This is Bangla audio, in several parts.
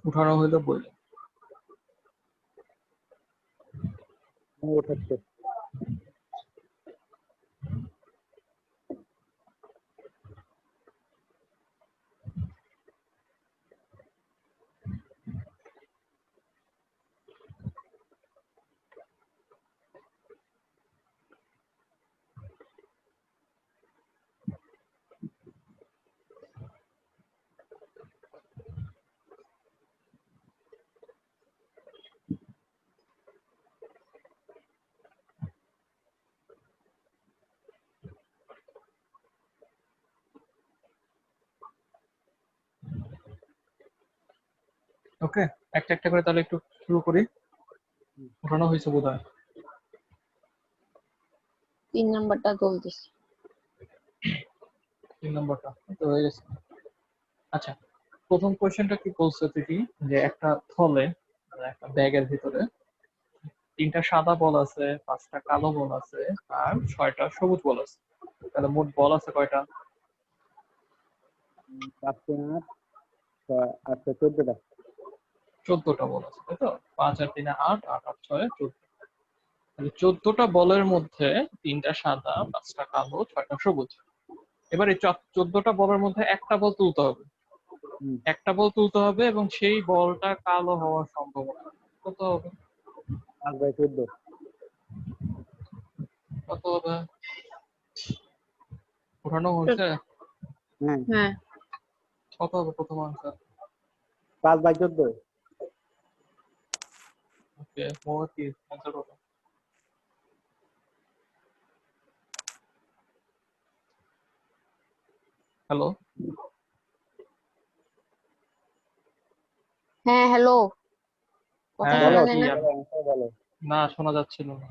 উঠানো হইলো বলে। উঠাচ্ছে। ওকে, একটা একটা করে তাহলে একটু শুরু করি। উঠানো হয়েছে বোধহয়। 3 নাম্বারটা চলতেছে। 3 নম্বরটা তো হয়ে গেছে। আচ্ছা, প্রথম কোশ্চেনটা কি বলছে তুই, যে একটা থলে একটা ব্যাগের ভিতরে 3টা সাদা বল আছে, 5টা কালো বল আছে, আর 6টা সবুজ বল আছে। তাহলে মোট বল আছে কয়টা? 5 আর 14টা। 14টা বল আছে, তাই তো? 5 আর 3 8, 8 আর 6 14। তাহলে 14টা বলের মধ্যে 3টা সাদা, 5টা কালো, 6টা সবুজ। এবার এই 14টা বলের মধ্যে একটা বল তুলতে হবে। একটা বল তুলতে হবে এবং সেই বলটা কালো হওয়ার সম্ভাবনা কত হবে? 5/14। কত হবে? উঠানো হয়েছে? হ্যাঁ, হ্যাঁ, কত হবে প্রথম আনসার? 5/14। ওকে, মোর কি আনসার কত? হ্যালো, হ্যাঁ, হ্যালো। কথা হ্যাঁ শোনা বলো, যায় কি না? আর বলো। না, শোনা যাচ্ছিল না।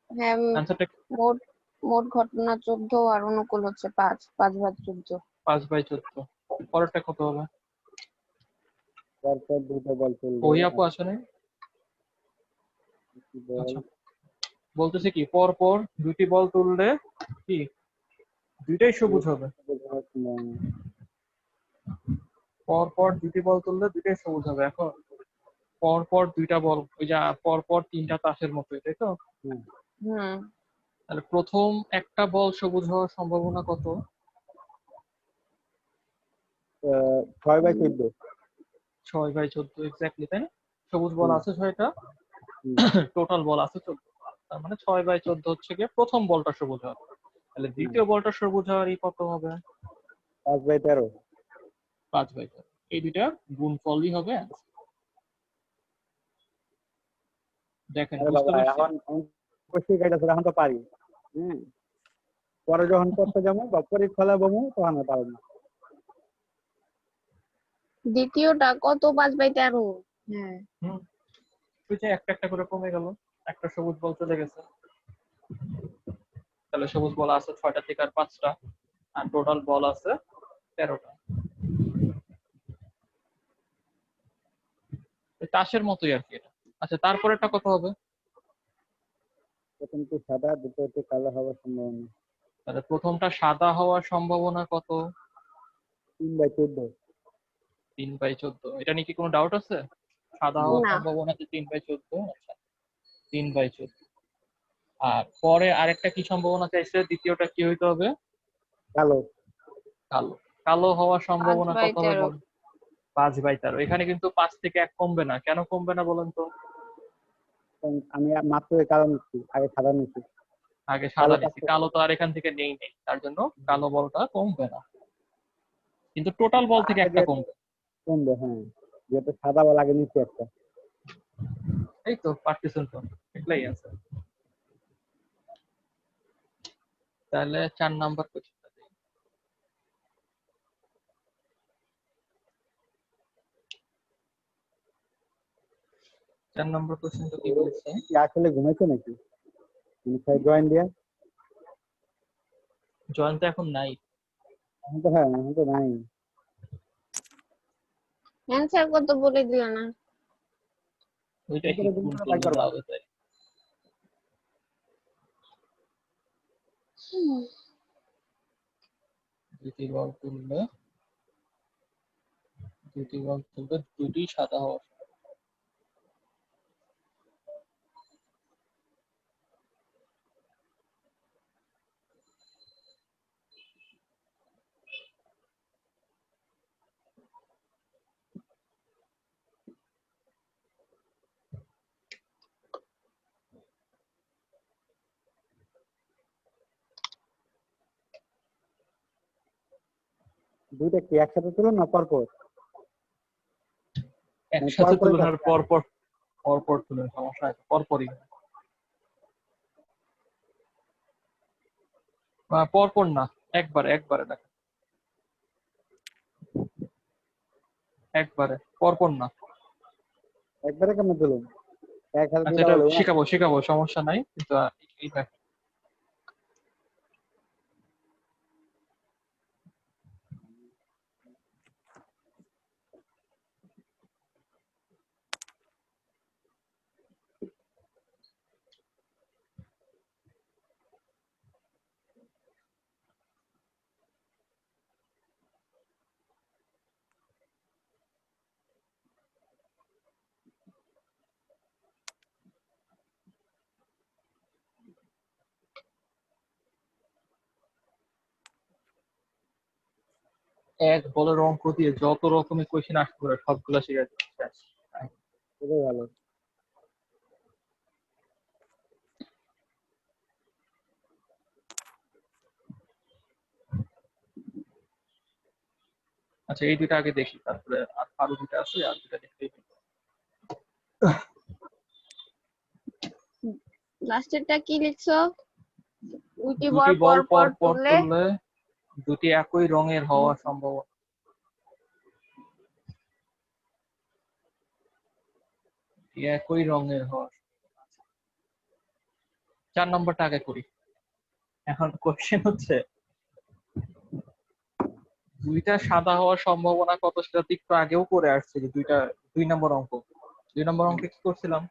হ্যাঁ, আনসারটা মোট মোট ঘটনা 14 আর অনুকূল হচ্ছে 5, 5/14। 5/14। পরেরটা কত হবে? পরপর দুটো বল তুলবে। ওই আপু আসে নাই? বল আচ্ছা, বলতেছে কি পর পর দুটি বল তুললে কি দুইটাই সবুজ হবে? পর পর দুটি বল তুললে দুইটাই সবুজ হবে। এখন পর পর দুইটা বল, ওই যে পর পর 3টা তাসের মতোই, তাই তো? হুম, তাহলে প্রথম একটা বল সবুজ হওয়ার সম্ভাবনা কত? 6/14। 6/14 এক্স্যাক্টলি, তাই না? সবুজ বল আছে 6টা, টোটাল বল আছে 14। তার মানে 6/14 হচ্ছে গিয়ে প্রথম বলটা সবুজ হবে। তাহলে দ্বিতীয় বলটা সবুজ হওয়ারই কত হবে? 5/13। 5/13। এই দুইটা গুণফলই হবে answer। দেখেন, আরে বুঝতে বাবা, পারছি? এখন কষি কাটাছে, এখন তো পারি। হ্যাঁ, পরে যখন করতে যাবো বা পরীক্ষা যাবো তখন আর পারবো না। দ্বিতীয়টা কত? 5/13। হ্যাঁ, হুম, ওই যে একটা একটা করে কমে গেল, একটা সবুজ বল চলে গেছে। তাহলে সবুজ বল আছে 6টা থেকে আর 5টা, আর টোটাল বল আছে 13টা। তাসের মতোই আর কি এটা। আচ্ছা, তারপরেরটা কত হবে? প্রথমটি সাদা, দ্বিতীয়টি কালো হওয়ার সম্ভাবনা। তাহলে প্রথমটা সাদা হওয়ার সম্ভাবনা কত? 3/14। 3/14। এটা নিয়ে কি কোনো ডাউট আছে? সাদা হওয়ার না, সম্ভাবনা যে 3/14। আচ্ছা, 3/14। আর পরে আরেকটা কি সম্ভাবনা চাইছে? দ্বিতীয়টা কি হইতে হবে? কালো। কালো। কালো হওয়ার সম্ভাবনা কত হবে 5/13। বল? 5/13। এখানে কিন্তু 5 থেকে 1 কমবে না। কেন কমবে না বলেন তো? আমি মাত্র কালো নিচ্ছি, আগে সাদা নিচ্ছি। আগে সাদা কালো নিচ্ছি, পাচ্ছে। কালো তো আর এখান থেকে নেই, তার জন্য কালো বলটা কমবে না, কিন্তু টোটাল বল থেকে আগে একটা যেহেতু কমবে। কমবে, হ্যাঁ, যেহেতু সাদা বল আগে নিচ্ছি একটা। এই তো পারতেছেন তো, এটাই আছে। তাহলে 4 নাম্বার কোশ্চেনটা দিই। 4 নম্বর কোশ্চেনটা কি বলছে? কি আসলে ঘুমাইছো নাকি? জয়েন দিয়া জয়ন্ত এখন নাই। এখন তো, হ্যাঁ, এখন তো নাই। অ্যান্সার কত বলে দিও না। ওইটা কি এরপরে তুমি গুণ কোনো কাজ করলে যা করবা। হবে তাই। দুটি বল তুললে দুটি বল তুলবে, দুটি সাদা হওয়া। দুইটা কি একসাথে তুলুন না পরপর? একসাথে পরপরই তুলনার থাকবে। পরপর পরপর তুলে সমস্যা আছে, পরপরই পরপর না, একবারে একবারে দেখেন, একবারে পরপর না। একবারে কেমন তুলুন? একসাথে আচ্ছা দুইটা এটা বলে না? শিখাবো শিখাবো, সমস্যা নাই, কিন্তু এই দেখেন এক বলের অঙ্ক দিয়ে যত রকমের কোয়েশ্চেন আসতে পারে সবগুলো শিখে শেষ। খুবই ভালো। আচ্ছা এই দুইটা আগে দেখি, তারপরে আরো দুইটা আছে, আর দুইটা দেখতেই হবে। লাস্টেরটা কি লিখছো? দুটি বল দুটি বল পর পর পর পর তুললে তুললে দুটি একই রঙের হওয়া সম্ভব। একই রঙের হওয়া। 4 নম্বরটা আগে করি। এখন কোশ্চেন হচ্ছে দুইটা সাদা হওয়ার সম্ভাবনা কত, সেটা তো একটু আগেও করে আসছে, যে দুইটা 2 নম্বর অঙ্ক। 2 নম্বর অঙ্কে কি করছিলাম?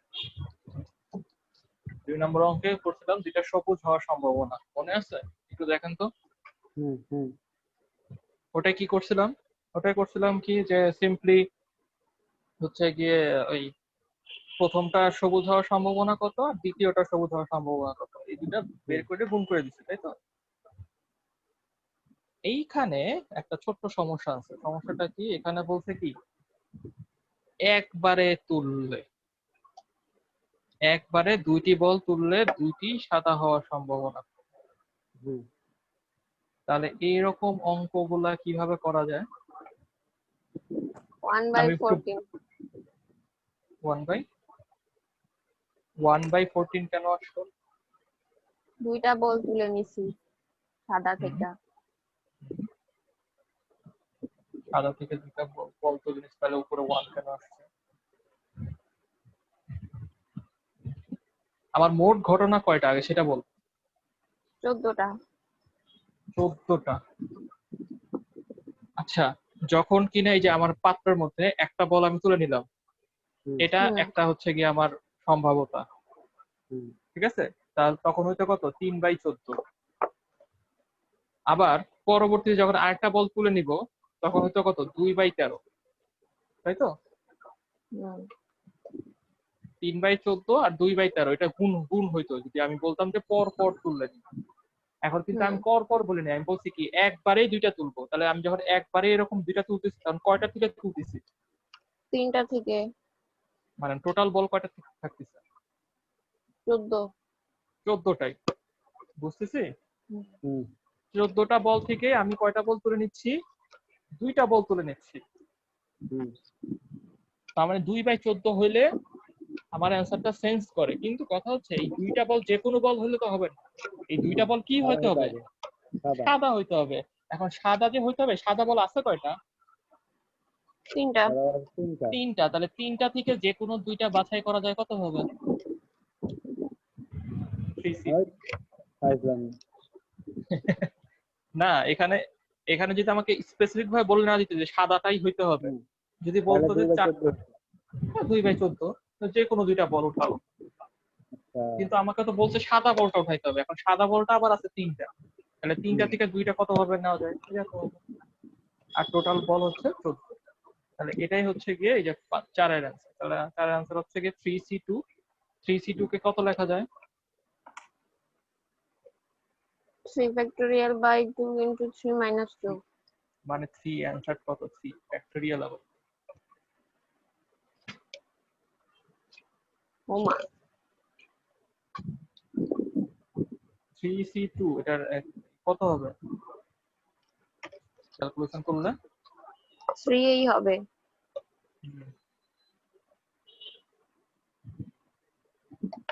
2 নম্বর অঙ্কে করছিলাম দুইটা সবুজ হওয়ার সম্ভাবনা, মনে আছে? একটু দেখেন তো। হুম হুম ওটাই কি করছিলাম? ওটাই করছিলাম কি, যে সিম্পলি হচ্ছে গিয়ে ওই প্রথমটা সবুজ হওয়ার সম্ভাবনা কত আর দ্বিতীয়টা সবুজ হওয়ার সম্ভাবনা কত, এই দুটা হুম বের করে গুণ করে দিচ্ছি, তাই তো? এইখানে একটা ছোট্ট সমস্যা আছে। সমস্যাটা কি, এখানে বলছে কি একবারে তুললে, একবারে দুইটি বল তুললে দুইটি সাদা হওয়ার সম্ভাবনা। হুম। তাহলে এইরকম অঙ্কগুলা কিভাবে করা যায়? 1/14। 1/14 কেন আসলো? দুইটা বল তুলে নিছি সাদা থেকে। সাদা থেকে দুইটা বল তুলে নিচ্ছি, তাহলে উপরে 1 কেন আসছে? আমার মোট ঘটনা কয়টা আগে সেটা বল। 14টা। 14টা। আচ্ছা, যখন কিনা এই যে আমার পাত্রের মধ্যে একটা বল আমি তুলে নিলাম, হুম এটা হুম একটা হচ্ছে গিয়ে আমার সম্ভাব্যতা, হুম ঠিক আছে? তাহলে তখন হইতো কত, 3/14। আবার পরবর্তীতে যখন আরেকটা বল তুলে নিব, তখন হইতো কত, 2/13, তাই তো? হুম 3/14 আর 2/13, এটা গুণ গুণ হইতো যদি আমি বলতাম যে পর পর তুললে। এখন কিন্তু আমি হুম পর পর বলিনি, আমি বলছি কি একবারেই দুইটা তুলবো। তাহলে আমি যখন একবারে এরকম দুইটা তুলতেছি, তখন কয়টা থেকে তুলতেছি? 3টা থেকে। মানে টোটাল বল কয়টা থাকতেছে? 14। 14টাই। বুঝতেছি? হুম 14টা বল থেকে আমি কয়টা বল তুলে নিচ্ছি? দুইটা বল তুলে নিচ্ছি। হুম। তার মানে 2/14 হইলে আমার অ্যান্সারটা সেন্স করে। কিন্তু কথা হচ্ছে এই দুইটা বল যে কোনো বল হইলে তো হবে না, এই দুইটা বল কি সাদা হইতে হইতে হবে? হবে। সাদা। সাদা হইতে হবে। এখন সাদা যে হইতে হবে, সাদা বল আছে কয়টা? 3টা। সাদা বল 3টা। 3টা। তাহলে 3টা থেকে যে কোনো দুইটা বাছাই করা যায়, কত হবে? 3C। ওই পাইছিলাম। না, এখানে এখানে যদি আমাকে স্পেসিফিক ভাবে বলে না দিত যে সাদাটাই হইতে হবে, হুম। যদি তাহলে বলতো যে 2/14। 2/14, তো যে কোনো দুইটা বল উঠাও। আচ্ছা। কিন্তু আমাকে তো বলছে সাদা বলটা উঠাইতে হবে। এখন সাদা বলটা আবার আছে 3টা, তাহলে 3টা হুম থেকে দুইটা কত হবে নেওয়া যায়? 3 হবে। আর টোটাল বল হচ্ছে 14। তাহলে এটাই হচ্ছে গিয়ে এই যে 4 এর অ্যান্সার। তাহলে 4 এর অ্যান্সার হচ্ছে গিয়ে 3C2। 3C2 কে কত লেখা যায়? 3 factorial by 2 into 3 minus 2. মানে 3 অ্যান্সার কত? 3 ফ্যাক্টরিয়াল আবার। ও মা, 3C2 এটার কত হবে ক্যালকুলেশন করলে? 3 এই হবে।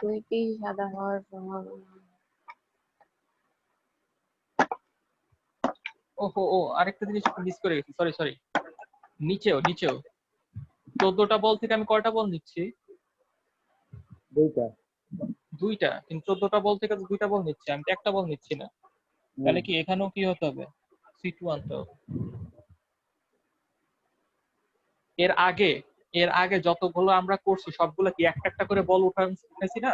দুইটি সাদা হওয়ার সম্ভাবনা। ওহো, ও আরেকটা জিনিস মিস করে গেছি, সরি সরি। নিচেও 14টা বল থেকে আমি কয়টা বল নিচ্ছি? দুইটা। দুইটা। কিন্তু 14টা বল থেকে তো দুইটা বল নিচ্ছি, আমি তো একটা বল নিচ্ছি না। তাহলে কি এখানেও কি হতে হবে? C2 আনতে হবে। এর আগে যতগুলো আমরা করছি সবগুলো কি একটা একটা করে বল উঠেছি না?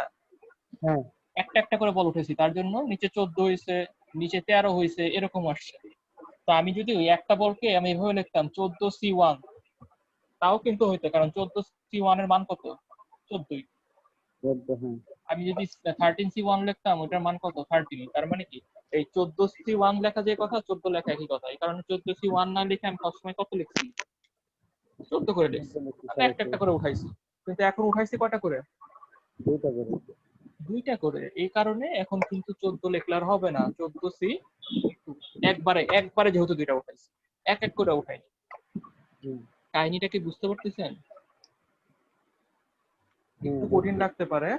হ্যাঁ, একটা একটা করে বল উঠেছি, তার জন্য নিচে 14 হয়েছে, নিচে 13 হয়েছে, এরকম আসছে। তো আমি যদি ওই একটা বলকে আমি এভাবে লিখতাম 14C1, তাও কিন্তু হইতো, কারণ 14C1 এর মান কত? 14ই। হ্যাঁ। আমি যদি 13C1 লিখতাম, ওটার মান কত? 13। তার মানে কি এই 14C1 লেখা যে কথা, 14 লেখা একই কথা। এই কারণে 14C1 না লিখে আমি সবসময় কত লিখছি? 14 করে লিখছি। আমি একটা একটা করে উঠাইছি, কিন্তু এখন উঠাইছি কয়টা করে? দুইটা করে। দুইটা করে। এই কারণে এখন কিন্তু 14 লিখলে আর হবে না, 14C একবারে যেহেতু দুইটা উঠাইছি, এক এক করে উঠাই। কাহিনীটা কি বুঝতে পারতেছেন? একটু কঠিন লাগতে পারে,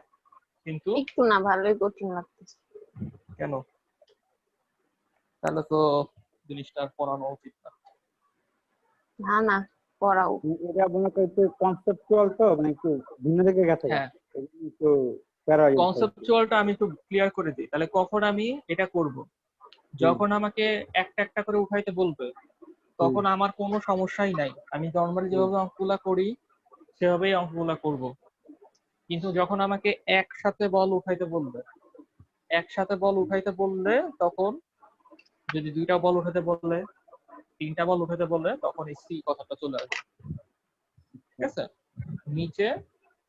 কিন্তু একটু না, ভালোই কঠিন লাগতেছে। কেন? তাহলে তো জিনিসটা আর পড়ানো উচিত না। না না, পড়াও। এটা মনে করি একটু কনসেপচুয়াল, তো মানে একটু ভিন্ন দিকে গেছে। হ্যাঁ, একটু প্যারা ইউজ হয়েছে। কনসেপচুয়ালটা আমি একটু ক্লিয়ার করে দিই। তাহলে কখন আমি এটা করব? যখন আমাকে একটা একটা করে উঠাইতে বলবে, তখন আমার কোনো সমস্যাই নাই, আমি নর্মালি যেভাবে অঙ্কগুলা করি সেভাবেই অঙ্কগুলা করব। কিন্তু যখন আমাকে একসাথে বল উঠাইতে বললে, তখন যদি দুইটা বল উঠাতে বললে, তিনটা বল উঠাতে বললে, তখন এই সি কথাটা চলে আসবে। ঠিক আছে? নিচে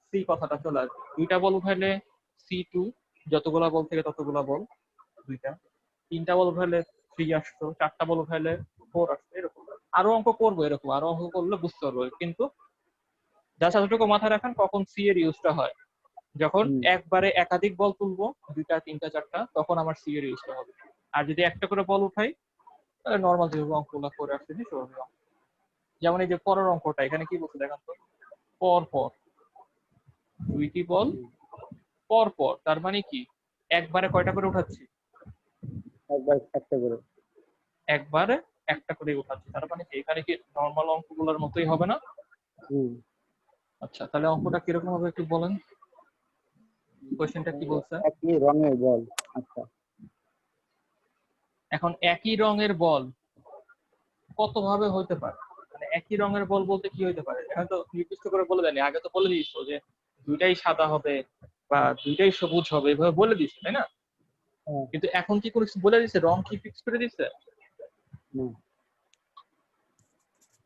সি কথাটা চলে আসবে। দুইটা বল উঠাইলে C2, যতগুলা বল থেকে ততগুলা বল, দুইটা। তিনটা বল উঠাইলে 3 আসতো, চারটা বল উঠাইলে 4 আসতো, এরকম। আরো অঙ্ক করবো এরকম, আরো অঙ্ক করলে বুঝতে পারবো। কিন্তু যা এতটুকু মাথায় রাখেন, কখন সি এর ইউজটা হয়, যখন একবারে একাধিক বল তুলবো, দুইটা, তিনটা, চারটা, তখন আমার সি এর ইউজটা হবে। আর যদি একটা করে বল উঠাই, তাহলে নর্মাল যেভাবে অঙ্কগুলো করে আসতেছি সেভাবে অঙ্ক। যেমন এই যে পরের অঙ্কটা, এখানে কি বলছে দেখেন তো, পর পর দুইটি বল পর পর, তার মানে কি একবারে কয়টা করে উঠাচ্ছি? একবার একটা করে। একবারে একটা করে উঠাচ্ছি, তার মানে কি এখানে কি নর্মাল অঙ্কগুলোর মতোই হবে না? আচ্ছা, তাহলে অঙ্কটা কিরকম হবে একটু বলেন, কোশ্চেনটা কি বলছে? একই রঙের বল। আচ্ছা, এখন একই রঙের বল কত ভাবে হইতে পারে? মানে একই রঙের বল বলতে কি হইতে পারে? এখানে তো নির্দিষ্ট করে বলে দেয়নি, আগে তো বলে দিয়েছো যে দুইটাই সাদা হবে বা দুইটাই সবুজ হবে, এভাবে বলে দিচ্ছে, তাই না? কিন্তু এখন কি করে বলে দিচ্ছে? রং কি ফিক্স করে দিচ্ছে?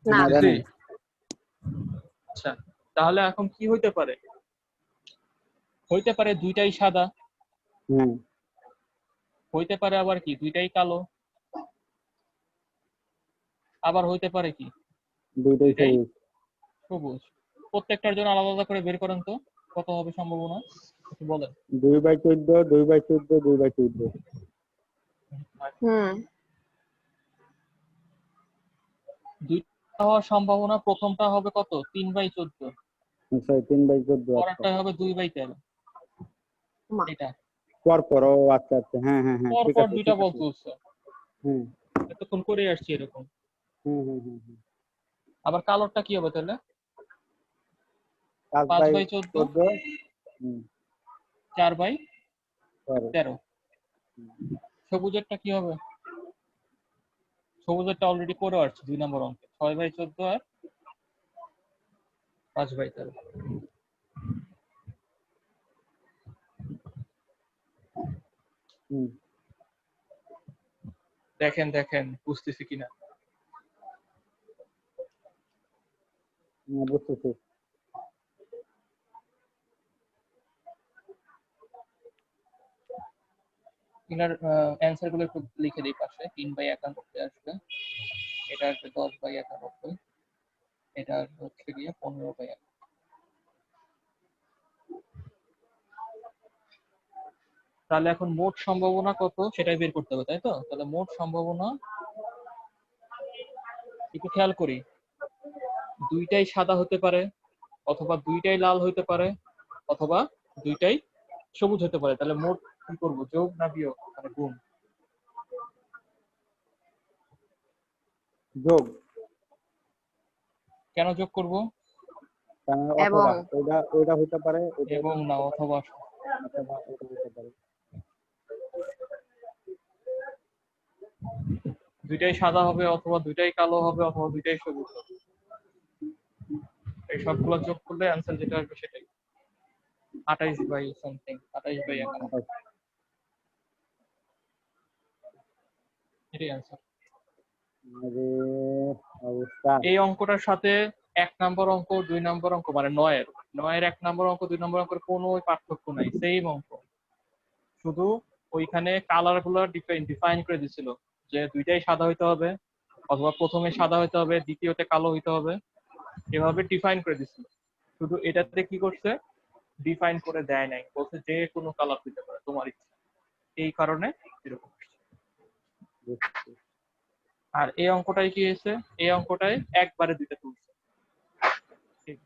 না। আচ্ছা, তাহলে এখন কি হইতে পারে? হইতে পারে দুইটাই সাদা, হইতে পারে আবার কি দুইটাই কালো, আবার হইতে পারে কি দুইটাই সবুজ। প্রত্যেকটার জন্য আলাদা আলাদা করে বের করেন তো, কত হবে সম্ভাবনা একটু বলেন। 2/14, 2/14, 2/14। দুইটা হওয়ার সম্ভাবনা, প্রথমটা হবে কত? 3/14। 3/14। পরেরটা হবে 2/13। এটা পর পর। ও আচ্ছা আচ্ছা, হ্যাঁ হ্যাঁ হ্যাঁ, পর ঠিক পর আছে দুইটা ঠিক বল আছে। তুলছে, এতক্ষণ করে আসছি এরকম। আবার কালোরটা কি হবে তাহলে? 5/14, 4/13। সবুজেরটা কি হবে? সবুজেরটা অলরেডি করে আসছে 2 নম্বর অঙ্কে, 6/14 আর 5/13। দেখেন বুঝতেছি কিনা। বুঝতেছি। এটার অ্যান্সার গুলো একটু লিখে দিই পাশে। 3/91 আসবে, এটা আসবে 10/91, এটা আসবে হচ্ছে গিয়ে 15/91। তাহলে এখন মোট সম্ভাবনা কত সেটাই বের করতে হবে, তাই তো? তাহলে মোট সম্ভাবনা একটু খেয়াল করি, দুইটাই সাদা হতে পারে, অথবা দুইটাই লাল হতে পারে, অথবা দুইটাই সবুজ হতে পারে। তাহলে মোট কি করব, যোগ না বিয়োগ মানে গুণ? যোগ। কেন যোগ করব? কারণ এবং অথবা ওইটা হতে পারে, এবং না, অথবা। অথবা ওটা হতে পারে। দুইটাই সাদা হবে, অথবা দুইটাই কালো হবে, অথবা দুইটাই সবুজ হবে। এই সবগুলো যোগ করলে অ্যান্সার যেটা আসবে সেটাই 28/সামথিং, 28/91, 28। এটাই অ্যান্সার। আরে অবস্থা। এই অঙ্কটার সাথে 1 নম্বর অঙ্ক 2 নম্বর অঙ্ক মানে 9-এর 1 নম্বর অঙ্ক 2 নম্বর অঙ্কের কোনো পার্থক্য নাই, সেম অঙ্ক। শুধু ওইখানে কালার গুলো ডিফাইন করে দিছিল যে দুইটাই সাদা হইতে হবে, অথবা প্রথমে সাদা হইতে হবে, দ্বিতীয়তে কালো হইতে হবে, এভাবে ডিফাইন করে দিছিল। শুধু এটাতে কি করছে, ডিফাইন করে দেয় নাই, বলছে যে কোনো কালার দিতে পারে তোমার ইচ্ছা। এই কারণে এরকম আসছে। বুঝছি। আর এই অঙ্কটাই কি হয়েছে, এই অঙ্কটায় একবারে দুইটা তুলছে। ঠিক।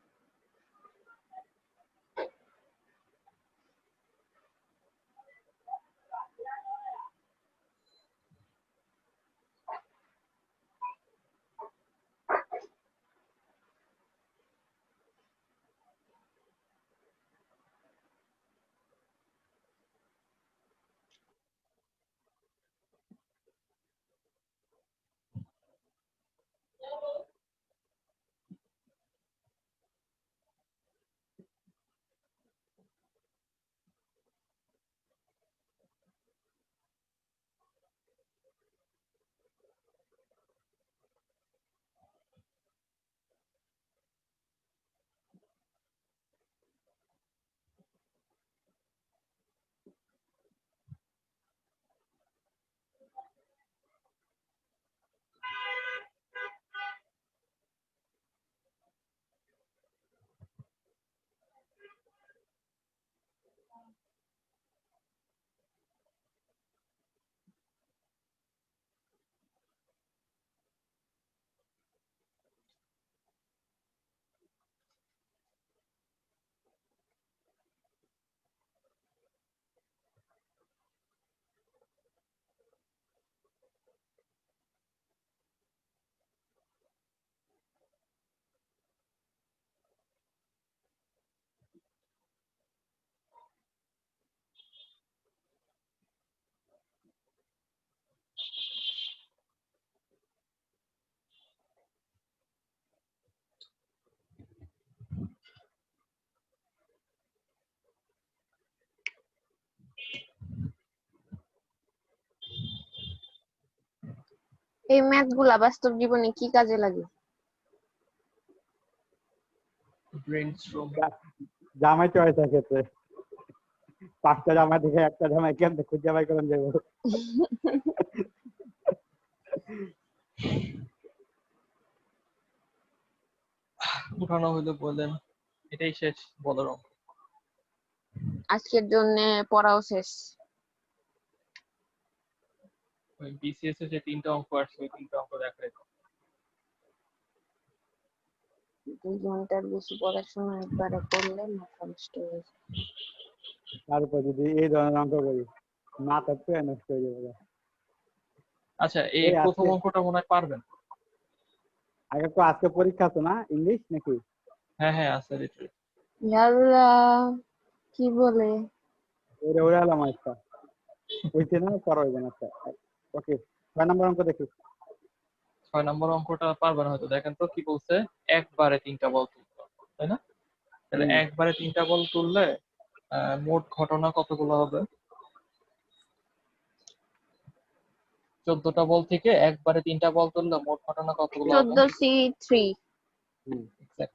এই ম্যাথ গুলা বাস্তব জীবনে কি কাজে লাগে? ব্রেনস্টর্ম। জামাই চয়েসের ক্ষেত্রে 5টা জামাই থেকে একটা জামাই কেমনে খুঁজে বাই করেন যাবো। উঠানো হইলো বলেন, এটাই শেষ বলার অঙ্ক। আজকের জন্য পড়াও শেষ। ওই বিসিএস এ যে 3টা অঙ্ক আসছে, ওই 3টা অঙ্ক দেখাই দাও। 2 ঘন্টার বেশি পড়াশোনা একবারে করলে মাথা নষ্ট হয়ে যায়। তারপর যদি এই ধরনের অঙ্ক করি মাথা পুরো নষ্ট হয়ে যাবে। আচ্ছা, এই এই প্রথম আজকে অঙ্কটা মনে হয় পারবেন। আজকে পরীক্ষা আছে না, ইংলিশ নাকি? হ্যাঁ হ্যাঁ, আছে লিটারেচার। আল্লাহ, কি বলে? ওরে হলাম একটা হইছে না, পড়া হইবে না। ওকে, 6 নম্বর অঙ্ক দেখি। 6 নম্বর অঙ্কটা পারবেন হয়তো, দেখেন তো কি বলছে। একবারে 3টা বল তুলতে হবে, তাই না? তাহলে হুম, একবারে 3টা বল তুললে মোট ঘটনা কতগুলো হবে? 14টা বল থেকে একবারে 3টা বল তুললে মোট ঘটনা কতগুলো হবে? 14C3। হুম। Exact।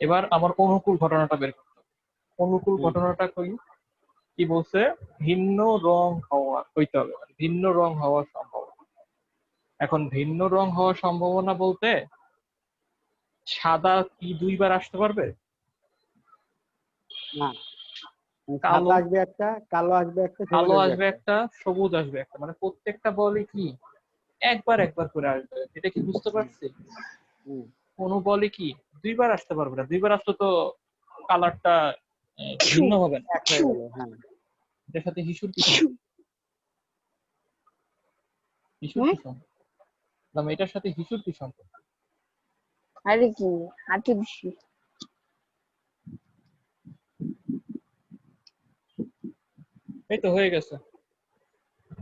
এবার আমার অনুকূল ঘটনাটা বের করতে হবে। অনুকূল হুম। ঘটনাটা কি বলছে? ভিন্ন রং হইতে হবে, মানে ভিন্ন রং হওয়ার সম্ভাবনা। এখন ভিন্ন রং হওয়ার সম্ভাবনা বলতে সাদা কি দুইবার আসতে পারবে? না, কালো সাদা আসবে একটা, কালো আসবে একটা, সবুজ কালো আসবে আসবে একটা। একটা, সবুজ আসবে একটা, মানে প্রত্যেকটা বলই কি একবার একবার করে আসবে। এটা কি বুঝতে হুম, পারছি? হুম। কোনো বলই কি দুইবার আসতে পারবে না। দুইবার আসলে তো কালারটা ভিন্ন হবে না। এক হয়ে গেল, হ্যাঁ। এটার সাথে হিসুর কি সম্পর্ক? হিসুর কি সম্পর্ক? এটার সাথে হিসুর কি সম্পর্ক? আরে কি হাতে দিছি। এই তো হয়ে গেছে।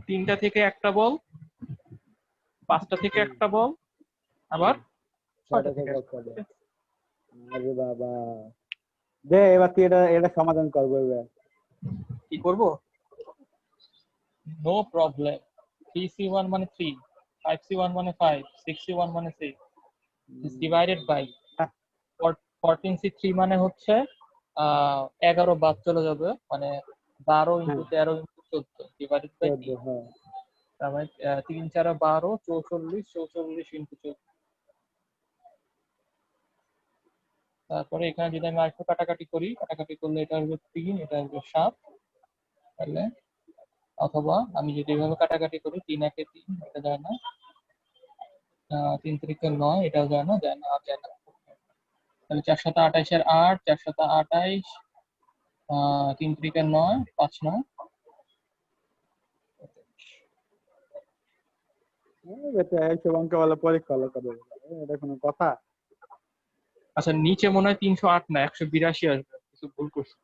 3টা থেকে একটা বল, 5টা থেকে হুম, একটা বল, আবার হুম। 6টা ছয়টা থেকে থেকে একটা একটা বল। দেয়। আরে বাবা, দে এবার তুই এটা এটা সমাধান করবো এবার। কি করব? No problem. 3C1 মানে 3, 5C1 মানে 5, 6C1 মানে 6 is divided by হ্যাঁ, 14C3 মানে হচ্ছে 11 বাদ চলে যাবে, মানে 12 হ্যাঁ, ইন্টু 13 ইন্টু 14 ডিভাইডেড বাই 14, 3। হ্যাঁ। তার মানে 3 4 12, 44, 44 ইন্টু 14। তারপরে এখানে যদি আমি আরেকটু কাটাকাটি করি, কাটাকাটি করলে এটা আসবে 3, এটা আসবে 7। তাহলে অথবা আমি যদি এভাবে কাটাকাটি করি, 3 একে 3, এটা যায় না, 3 3 9, এটাও যায় না, যায় না, আর যায় না। তাহলে 4 7 28 8, 4 7 28, 3 3 9, 5 9। এটা এইসব অঙ্ক বলে পরীক্ষা হলো কবে? এটা কোনো কথা? আচ্ছা, নিচে মনে হয় 308 না 182 আসবে, কিছু ভুল করছি।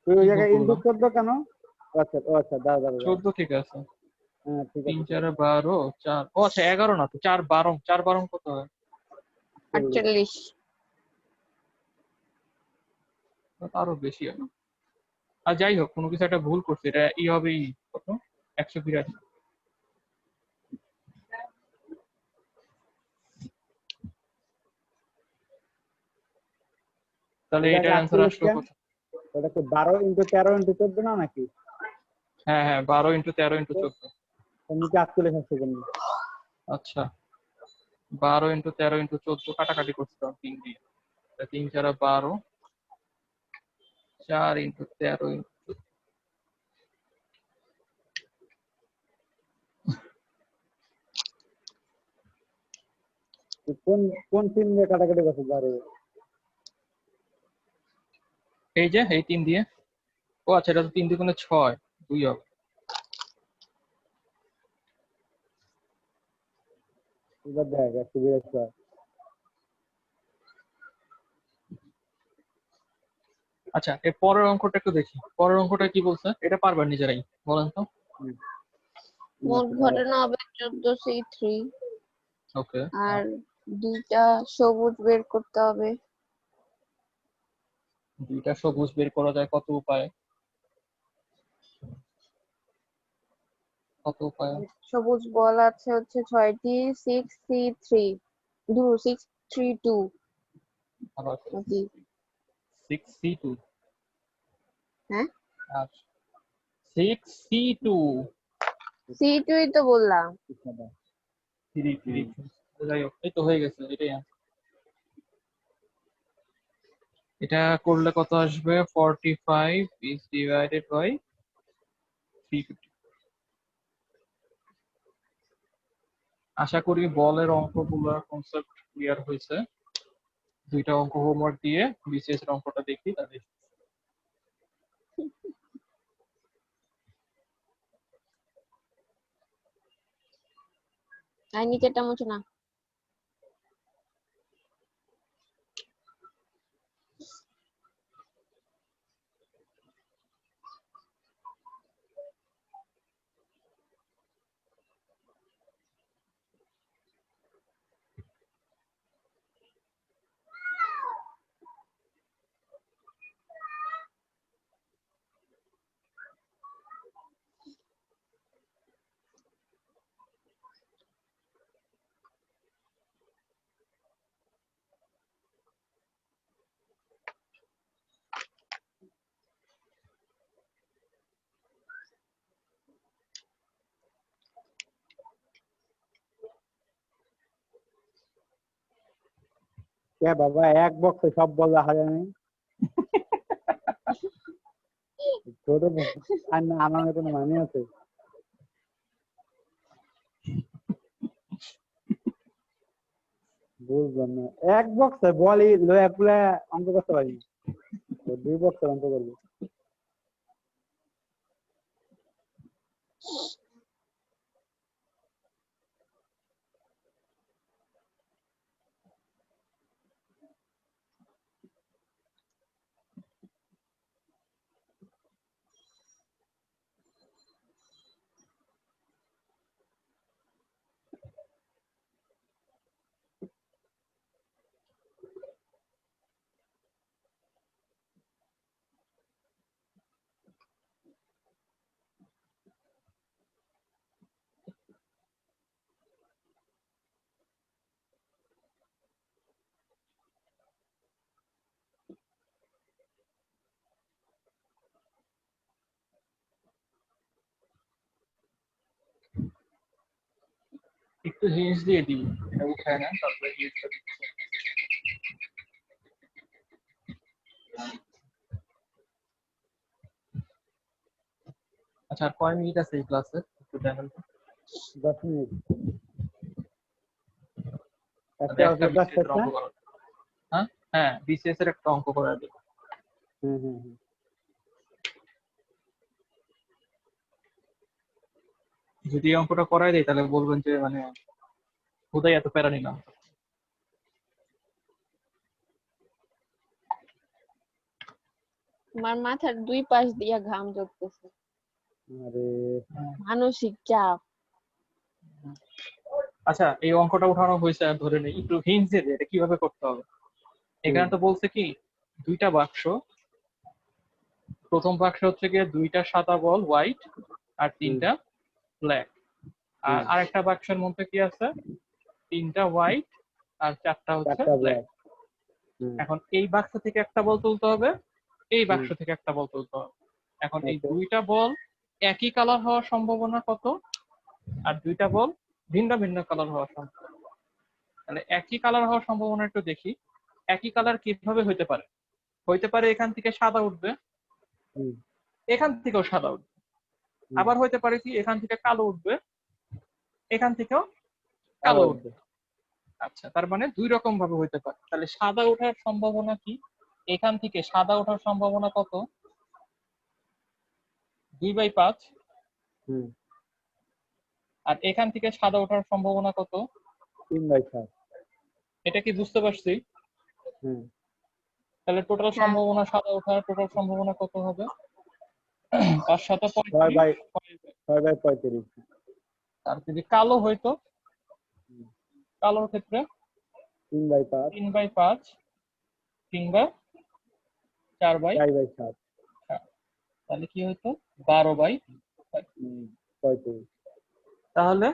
তুই কি ওই ভুল জায়গায় ইন্টু করলাম? 14 কেন? আচ্ছা, ও আচ্ছা, দাঁড়া দাঁড়া দাঁড়া। 14 ঠিক আছে। হ্যাঁ, ঠিক 3 আছে, ঠিক 4 আছে। 12, 4, ও আচ্ছা 11 না তো, 4 12, 4 12 কত হয়? 40। 48। আরো বেশি হবে। আর যাই হোক, কোনো কিছু একটা ভুল করছে, এটা হবেই কত, 182। তাহলে ওই এটার জায়গায় অ্যান্সার 48 আসলো কেন? কত? ওটা কি 12 ইন্টু 13 ইন্টু 14 না নাকি? হ্যাঁ হ্যাঁ, 12 ইন্টু 13 ইন্টু তো 14। ওর নিচে 48 আসছে কেন? আচ্ছা, 12 ইন্টু 13 ইন্টু 14 কাটাকাটি করছিলাম 3 দিয়ে। 3 4 12, 4 ইন্টু 13 ইন্টু। তুই কোন কোন চিহ্ন দিয়ে কাটাকাটি করছিস বারে? এই যে এই 3 দিয়ে। ও আচ্ছা, এটা তো 3 দুগুণে 6, 2 হবে। এবার দেখ একটু বিরাজ কর। আচ্ছা, এর পরের অঙ্কটা একটু দেখি। পরের অঙ্কটা কি বলছে, এটা পারবার নিজেরাই, বলেন তো। হুম, মোট আচ্ছা, দাঁড়া। ঘটনা হবে 14C3। ওকে, আর দুইটা সবুজ বের করতে হবে। 2টা সবুজ বের করা যায় কত উপায়ে? কত উপায়ে? সবুজ বল আছে হচ্ছে 6টি। 6C3 632 আবার নাকি? 6C2। হ্যাঁ, আচ্ছা, 6C2। C2 তো বললাম। 3 3, যাই হোক, এই তো হয়ে গেছে, এটাই answer। এটা করলে কত আসবে? 45 is divided by 350। আশা করি বলের অঙ্কগুলোর কনসেপ্ট ক্লিয়ার হয়েছে। 2টা অঙ্ক হোমওয়ার্ক দিয়ে বিসিএস এর অঙ্কটা দেখি তাহলে। আর নিচেরটা মুছে না। কে বাবা এক বক্সে সব বল রাখা যায় না? ছোট box, আর না আমার কোনো মানে আছে? বুঝলাম না, এক বক্সে বলই লয়া পুরা অঙ্ক করতে পারি না, তো 2 বক্সের অঙ্ক করবো। একটু জিনিস দিয়ে দিই, এটা উঠায় না তারপরে জিনিসটা দিচ্ছি। আচ্ছা, আর কয় মিনিট আছে এই ক্লাসে একটু জানেন তো? 10 মিনিট। তাহলে একটা একটা BCS এর 10 অঙ্ক না? করা। হ্যাঁ হ্যাঁ, BCS এর একটা অঙ্ক করে দিই। হুম। যদি এই অঙ্কটা করাই দেয় তাহলে বলবেন যে মানে হুদাই এত প্যারা নিলাম। আমার মাথার 2 পাশ দিয়া ঘাম ঝরতেছে, আরে মানসিক চাপ। আচ্ছা, এই অঙ্কটা উঠানো হয়েছে আর ধরে নেই, একটু হিন্ট দিয়ে দে, এটা কিভাবে করতে হবে। এখানে তো বলছে কি দুইটা বাক্স, প্রথম বাক্স হচ্ছে গিয়ে দুইটা সাদা বল হোয়াইট আর তিনটা ব্ল্যাক, আর আরেকটা বাক্সের মধ্যে কি আছে তিনটা হোয়াইট আর চারটা হচ্ছে 4টা ব্ল্যাক। ব্ল্যাক। হুম। এখন এই বাক্স থেকে একটা বল তুলতে হবে, এই বাক্স থেকে একটা বল তুলতে হবে। এখন এই ওকে। দুইটা বল একই কালার হওয়ার সম্ভাবনা কত, আর দুইটা বল ভিন্ন ভিন্ন কালার হওয়ার সম্ভাবনা। তাহলে একই কালার হওয়ার সম্ভাবনা একটু দেখি। একই কালার কিভাবে হইতে পারে? হইতে পারে এখান থেকে সাদা উঠবে, হুম। এখান থেকেও সাদা উঠবে, আবার হইতে পারে কি এখান থেকে কালো উঠবে, এখান থেকেও কালো উঠবে। আচ্ছা, তার মানে দুই রকম ভাবে হইতে পারে। তাহলে সাদা ওঠার সম্ভাবনা কি? এখান থেকে সাদা ওঠার সম্ভাবনা কত? 2/5। হুম। আর এখান থেকে সাদা ওঠার সম্ভাবনা কত? 3/7। এটা কি বুঝতে পারছি? হুম। তাহলে টোটাল হ্যাঁ, সম্ভাবনা সাদা ওঠার টোটাল সম্ভাবনা কত হবে? 5 7 6/35। 35। আর যদি কালো হইতো, কালোর ক্ষেত্রে 3/5। 3/5 কিংবা 4/7। 4/7। তাহলে কি হইতো? 12/5। 35। তাহলে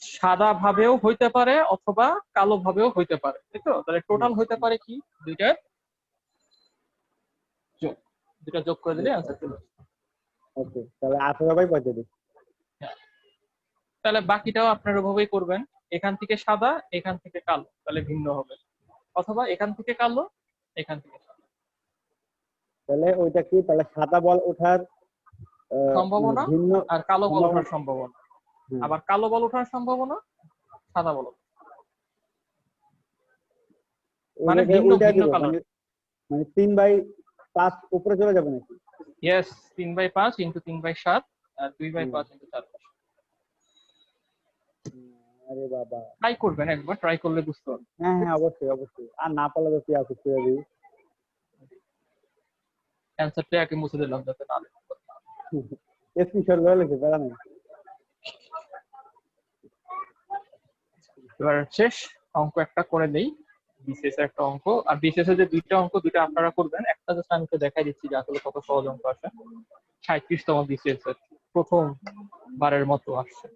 সাদা ভাবেও হইতে পারে অথবা কালো ভাবেও হইতে পারে, তাই তো? তাহলে টোটাল হইতে পারে কি দুইটার যোগ, দুইটা যোগ করে দিলে অ্যান্সার চলে আসবে। ওকে, তাহলে 18/35। হ্যাঁ। তাহলে বাকিটাও আপনার ওভাবেই করবেন, এখান থেকে সাদা এখান থেকে কালো, তাহলে ভিন্ন হবে, অথবা এখান থেকে কালো এখান থেকে সাদা। তাহলে ওইটা কি, তাহলে সাদা বল ওঠার মানে সম্ভাবনা ভিন্ন আর কালো বল ওঠার সম্ভাবনা। সম্ভাবনা, হুম। আবার কালো বল ওঠার সম্ভাবনা সাদা বল, মানে ওইটাকে ভিন্ন উল্টা ভিন্ন দিব, কালার। মানে 3/5 উপরে চলে যাবে নাকি? ইয়েস, 3/5 ইন্টু 3/7 আর 2/5 ইন্টু 4/5। আরে বাবা। ট্রাই করবেন, একবার ট্রাই করলে বুঝতে পারবেন। হ্যাঁ, অবশ্যই, আর না পারলে তো তুই আসিস করে দিবি। অ্যান্সারটা আগে মুছে দিলাম যাতে না লেখা পড়ে। স্ক্রিনশট লয়ে লেখে বেড়া নাই। এবার শেষ অঙ্ক একটা করে দেই, বিসিএস এর একটা অঙ্ক। আর বিসিএস এর যে দুইটা অঙ্ক, দুইটা আপনারা করবেন, একটা জাস্ট আমি তো দেখাই দিচ্ছি যে আসলে কত সহজ অঙ্ক আসে। 37তম বিসিএস এর প্রথম বারের মতো আসছে,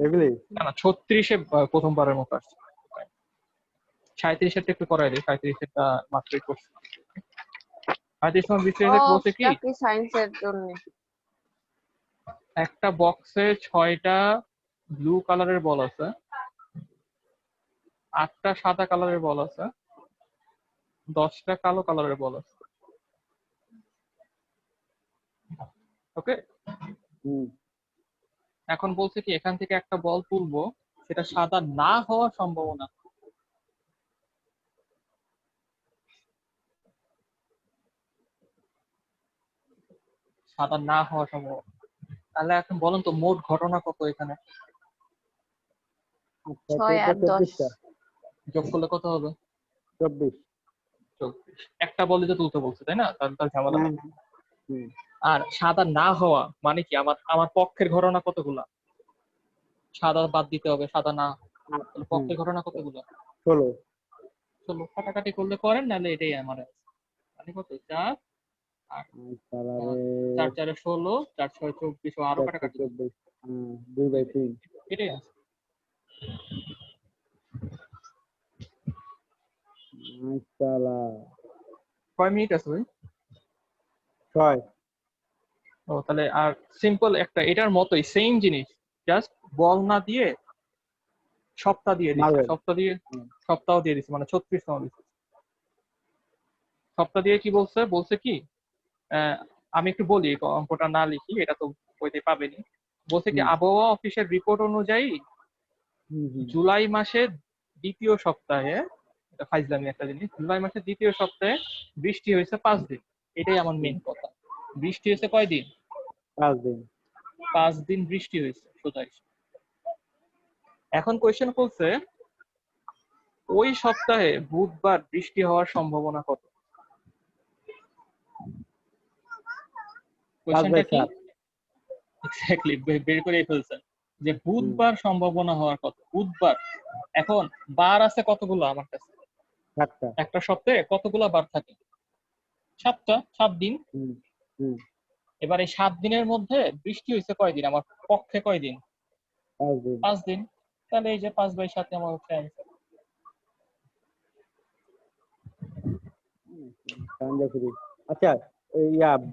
এগুলি না না 36-এ প্রথমবারের মতো আসছে। 37-এরটা একটু করাই দিই, 37-এরটা মাত্রই করছি। 37তম বিসিএস এর বলছে কি ওটা কি সায়েন্সের জন্য? একটা বক্সে 6টা ব্লু কালারের বল আছে, 8টা সাদা কালারের বল আছে, 10টা কালো কালারের বল আছে। ওকে, হুম। এখন বলছে কি এখান থেকে একটা বল তুলবো, সেটা সাদা না হওয়ার সম্ভাবনা। সাদা না হওয়ার সম্ভাবনা, তাহলে এখন বলুন তো মোট ঘটনা কত এখানে? আচ্ছা 6 আর 10। 24টা। যোগ করলে কত হবে? 24। 24। একটা বলই তো তুলতে বলছে, তাই না? তাহলে তার ঝামেলা হ্যাঁ নেই। হ্যাঁ। হুম। আর সাদা না হওয়া মানে কি, আমার আমার পক্ষের ঘটনা কতগুলা? সাদা বাদ দিতে হবে, সাদা না। তাহলে হ্যাঁ, পক্ষের ঘটনা কতগুলা? 16। চলো কাটাকাটি করলে করেন, নাহলে এটাই আমার answer। মানে কত? 4 আর তাহলে 4 4 16, 4 6 24, ও আরো কাটাকাটি করবে। 424। 2/3। এটাই আছে। মাশাআল্লাহ। কয় মিনিট আছে ভাই? 6। ও তাহলে আর সিম্পল একটা এটার মতোই সেম জিনিস, জাস্ট বল না দিয়ে সপ্তাহ দিয়ে দিচ্ছে, মার্বেল। সপ্তাহ দিয়ে দিচ্ছে, মানে 36তম দিচ্ছে। সপ্তাহ দিয়ে কি বলছে, বলছে কি আমি একটু বলি, অঙ্কটা না লিখি, এটা তো বইতে পাবেনি। বলছে কি হুম আবহাওয়া অফিসের রিপোর্ট অনুযায়ী হুম হুম। জুলাই মাসের দ্বিতীয় সপ্তাহে, এটা ফাইজলামি একটা জিনিস, জুলাই মাসের দ্বিতীয় সপ্তাহে বৃষ্টি হয়েছে 5 দিন। এটাই আমার মেন কথা। বৃষ্টি হয়েছে কয়দিন? 5 দিন। 5 দিন বৃষ্টি হয়েছে সোজা হিসাব। এখন কোয়েশ্চেন করছে ওই সপ্তাহে বুধবার বৃষ্টি হওয়ার সম্ভাবনা কত? কোয়েশ্চেনটা কি? 5/7। এক্স্যাক্টলি বের করে ফেলছেন যে হুম। বুধবার সম্ভাবনা হওয়ার কত, বুধবার। এখন বার আছে কতগুলো আমার কাছে? 7টা। একটা সপ্তাহে কতগুলো বার থাকে? 7টা, 7 দিন। হুম হুম। এবার এই 7 দিনের মধ্যে বৃষ্টি হয়েছে কয়দিন আমার পক্ষে? কয়দিন? 5 দিন। 5 দিন। তাহলে এই যে 5/7 আমার হচ্ছে answer। Current free. আচ্ছা,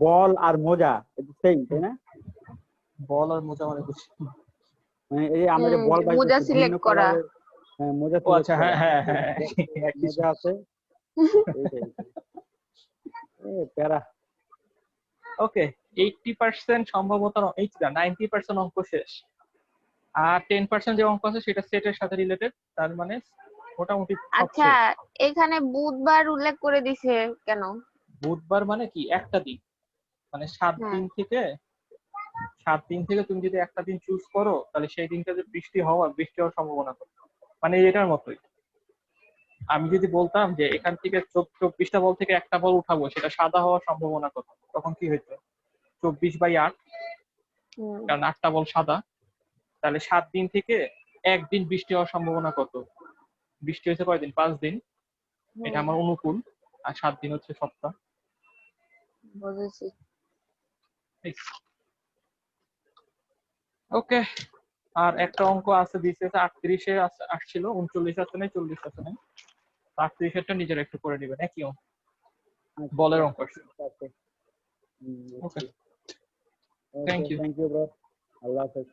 বল আর মোজা এটা সেম তাই না? বল আর মোজা মানে বুঝি? মানে এই যে আমরা যে বল বাই মোজা করছি ভিন্ন সিলেক্ট করা। কালারের। হ্যাঁ, মোজা ও সিলেক্ট আচ্ছা, করা। হ্যাঁ হ্যাঁ হ্যাঁ, একই মোজা আছে। এইটাই। প্যারা। ওকে। 80% সম্ভবত, 90% অঙ্ক শেষ। আর 10% যে অঙ্ক আছে সেটা সেটের সাথে রিলেটেড, তার মানে মোটামুটি সব আচ্ছা, শেষ। এখানে বুধবার উল্লেখ করে দিছে কেন? বুধবার মানে কি একটা দিন, মানে 7 হ্যাঁ। দিন থেকে 7 দিন থেকে তুমি যদি একটা দিন চুজ করো, তাহলে সেই দিনটা যে বৃষ্টি হওয়ার সম্ভাবনা কত। মানে এটার মতোই, আমি যদি বলতাম যে এখান থেকে 24টা বল থেকে একটা বল উঠাবো, সেটা সাদা হওয়ার সম্ভাবনা কত, তখন কি হইতো? 24/8, হুম। কারণ 8টা বল সাদা। তাহলে 7 দিন থেকে একদিন বৃষ্টি হওয়ার সম্ভাবনা কত? বৃষ্টি হয়েছে কয়দিন? 5 দিন। এটা হুম, আমার অনুকূল। আর 7 দিন হচ্ছে সপ্তাহ। বুঝেছি। ওকে। আর একটা অঙ্ক আছে বিসিএস 38-এ আসছিল, 39 আছে নাই, 40 আছে নাই। 38-এরটা নিজের একটু করে নেবেন, একই অঙ্ক, আচ্ছা, বলের অঙ্ক আসছিল। ঠিক আছে। Okay, okay, thank you. Thank you bro. Allah হাফেজ।